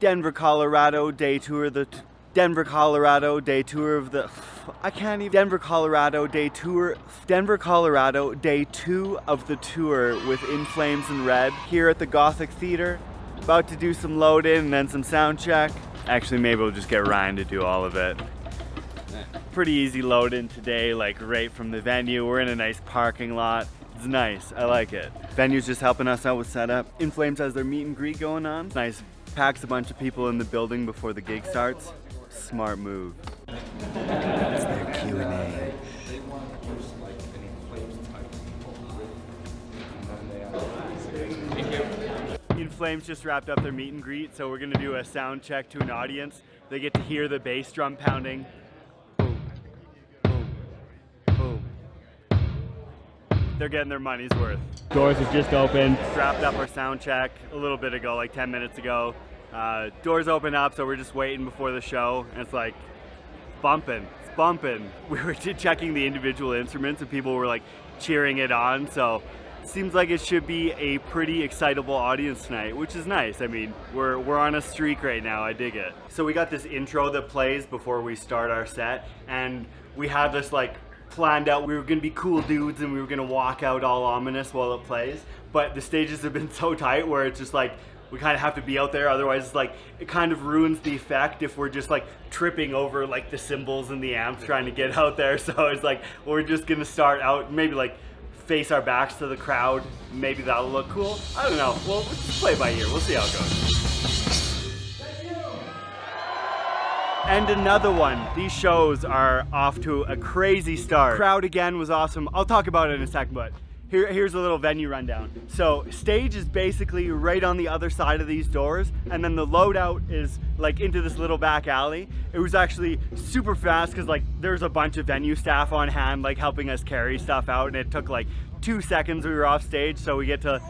Denver, Colorado, day tour of the Denver, Colorado, day tour of the Denver, Colorado, day tour. Denver, Colorado, day 2 of the tour with In Flames and Red here at the Gothic Theatre. About to do some load in and then some sound check. Actually, maybe we'll just get Ryan to do all of it. Pretty easy load in today, like right from the venue. We're in a nice parking lot. It's nice, I like it. Venue's just helping us out with setup. In Flames has their meet and greet going on. It's nice, packs a bunch of people in the building before the gig starts. Smart move. It's their Q&A. In Flames just wrapped up their meet and greet, so we're gonna do a sound check to an audience. They get to hear the bass drum pounding. Boom, boom, boom. They're getting their money's worth. Doors have just opened. Wrapped up our sound check a little bit ago, like 10 minutes ago. Doors open up, so we're just waiting before the show, and it's like bumping. It's bumping. We were checking the individual instruments, and people were like cheering it on. So seems like it should be a pretty excitable audience tonight, which is nice. I mean, we're on a streak right now. I dig it. So we got this intro that plays before we start our set, and we had this like planned out. We were gonna be cool dudes, and we were gonna walk out all ominous while it plays. But the stages have been so tight where it's just like, we kind of have to be out there, otherwise it's like, it kind of ruins the effect if we're just like tripping over like the cymbals and the amps trying to get out there. So it's like, we're just gonna start out, maybe like face our backs to the crowd. Maybe that'll look cool. I don't know, we'll just play by ear. We'll see how it goes. Thank you. And another one. These shows are off to a crazy start. Crowd again was awesome. I'll talk about it in a second, but here's a little venue rundown. So stage is basically right on the other side of these doors, and then the loadout is like into this little back alley. It was actually super fast because like there's a bunch of venue staff on hand like helping us carry stuff out, and it took like 2 seconds we were off stage, so we get to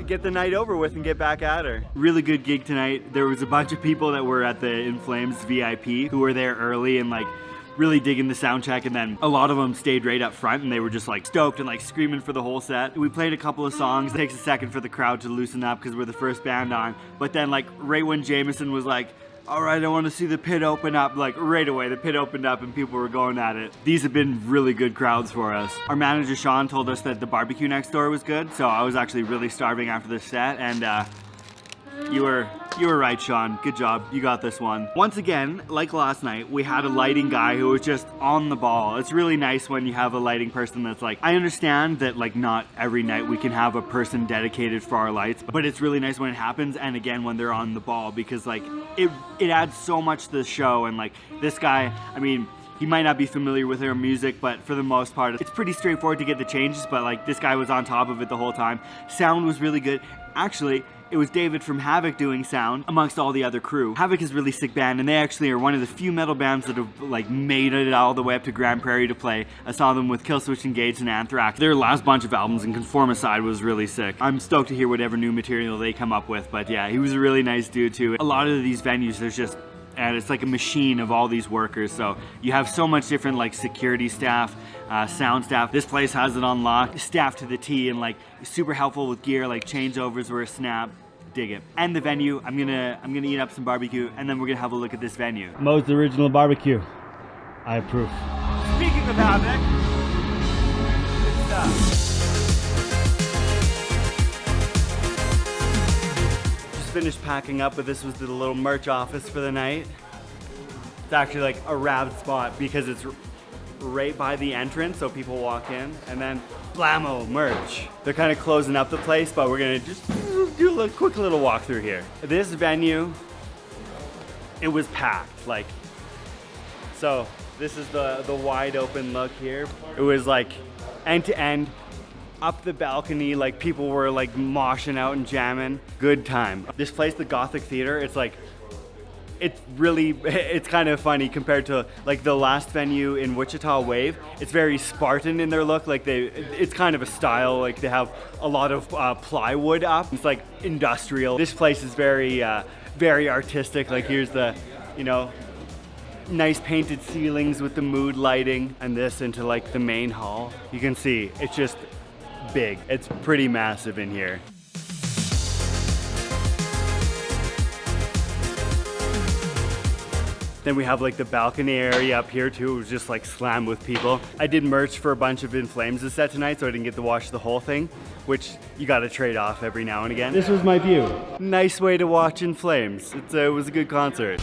get the night over with and get back at her. Really good gig tonight. There was a bunch of people that were at the In Flames VIP who were there early and like really digging the sound check, and then a lot of them stayed right up front and they were just like stoked and like screaming for the whole set. We played a couple of songs. It takes a second for the crowd to loosen up because we're the first band on, but then like right when Jameson was like, all right, I want to see the pit open up, like right away the pit opened up and people were going at it. These have been really good crowds for us. Our manager Sean told us that the barbecue next door was good, so I was actually really starving after this set, and you were right, Sean. Good job. You got this one. Once again, like last night, we had a lighting guy who was just on the ball. It's really nice when you have a lighting person that's like, I understand that like not every night we can have a person dedicated for our lights, but it's really nice when it happens, and again when they're on the ball, because like it adds so much to the show. And like this guy, I mean, he might not be familiar with our music, but for the most part, it's pretty straightforward to get the changes, but like this guy was on top of it the whole time. Sound was really good. Actually, it was David from Havoc doing sound amongst all the other crew. Havoc is a really sick band, and they actually are one of the few metal bands that have like made it all the way up to Grand Prairie to play. I saw them with Killswitch Engage and Anthrax. Their last bunch of albums and Conformicide was really sick. I'm stoked to hear whatever new material they come up with, but yeah, he was a really nice dude too. A lot of these venues, there's just, and it's like a machine of all these workers, so you have so much different like security staff, sound staff. This place has it on lock, staff to the T, and like super helpful with gear, like changeovers were a snap. Dig it. And the venue, I'm gonna eat up some barbecue, and then we're gonna have a look at this venue. Mo's original barbecue. I approve. Speaking of Havoc, good stuff. Just finished packing up, but this was the little merch office for the night. It's actually like a rad spot because it's right by the entrance, so people walk in, and then blammo, merch. They're kind of closing up the place, but we're gonna just do a quick little walk through here. This venue, it was packed, like, so this is the wide open look here. It was like end to end, up the balcony, like people were like moshing out and jamming. Good time. This place, the Gothic Theatre, it's like, it's kind of funny compared to like the last venue in Wichita, Wave. It's very Spartan in their look. Like it's kind of a style, like they have a lot of plywood up. It's like industrial. This place is very artistic. Like here's the, you know, nice painted ceilings with the mood lighting, and this into like the main hall. You can see it's just big. It's pretty massive in here. Then we have like the balcony area up here too. It was just like slammed with people. I did merch for a bunch of In Flames' set tonight, so I didn't get to watch the whole thing, which you gotta trade off every now and again. This was my view. Nice way to watch In Flames. It was a good concert.